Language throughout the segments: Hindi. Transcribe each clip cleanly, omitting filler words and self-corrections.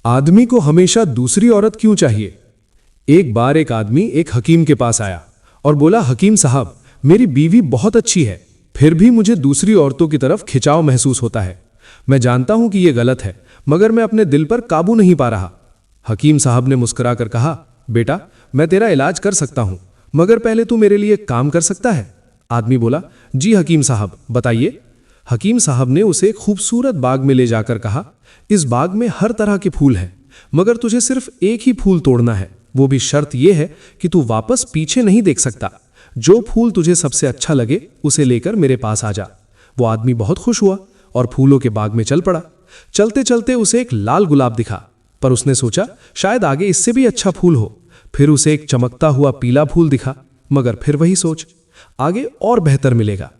आदमी को हमेशा दूसरी औरत क्यों चाहिए? एक बार एक आदमी एक हकीम के पास आया और बोला, हकीम साहब, मेरी बीवी बहुत अच्छी है, फिर भी मुझे दूसरी औरतों की तरफ खिंचाव महसूस होता है। मैं जानता हूं कि यह गलत है, मगर मैं अपने दिल पर काबू नहीं पा रहा। हकीम साहब ने मुस्कुराकर कहा, बेटा, मैं तेरा इलाज कर सकता हूं, मगर पहले तू मेरे लिए काम कर सकता है? आदमी बोला, जी हकीम साहब, बताइए। हकीम साहब ने उसे एक खूबसूरत बाग में ले जाकर कहा, इस बाग में हर तरह के फूल हैं, मगर तुझे सिर्फ एक ही फूल तोड़ना है। वो भी शर्त यह है कि तू वापस पीछे नहीं देख सकता। जो फूल तुझे सबसे अच्छा लगे उसे लेकर मेरे पास आ जा। वो आदमी बहुत खुश हुआ और फूलों के बाग में चल पड़ा। चलते चलते उसे एक लाल गुलाब दिखा, पर उसने सोचा शायद आगे इससे भी अच्छा फूल हो। फिर उसे एक चमकता हुआ पीला फूल दिखा, मगर फिर वही सोच, आगे और बेहतर मिलेगा।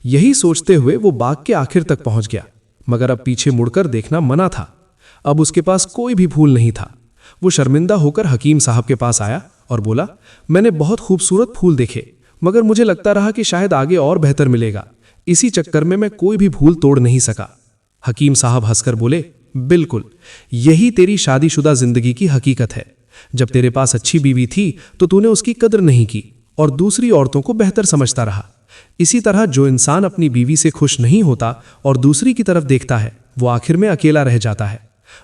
यही सोचते हुए वो बाग के आखिर तक पहुंच गया, मगर अब पीछे मुड़कर देखना मना था। अब उसके पास कोई भी फूल नहीं था। वो शर्मिंदा होकर हकीम साहब के पास आया और बोला, मैंने बहुत खूबसूरत फूल देखे, मगर मुझे लगता रहा कि शायद आगे और बेहतर मिलेगा। इसी चक्कर में मैं कोई भी फूल तोड़ नहीं सका। हकीम साहब हंसकर बोले, बिल्कुल, यही तेरी शादीशुदा जिंदगी की हकीकत है। जब तेरे पास अच्छी बीवी थी तो तूने उसकी कदर नहीं की और दूसरी औरतों को बेहतर समझता रहा। इसी तरह जो इंसान अपनी बीवी से खुश नहीं होता और दूसरी की तरफ देखता है, वो आखिर में अकेला रह जाता है।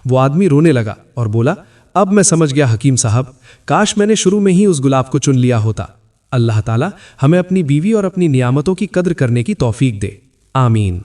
वो आदमी रोने लगा और बोला, अब मैं समझ गया हकीम साहब, काश मैंने शुरू में ही उस गुलाब को चुन लिया होता। अल्लाह ताला हमें अपनी बीवी और अपनी नियामतों की कद्र करने की तौफीक दे। आमीन।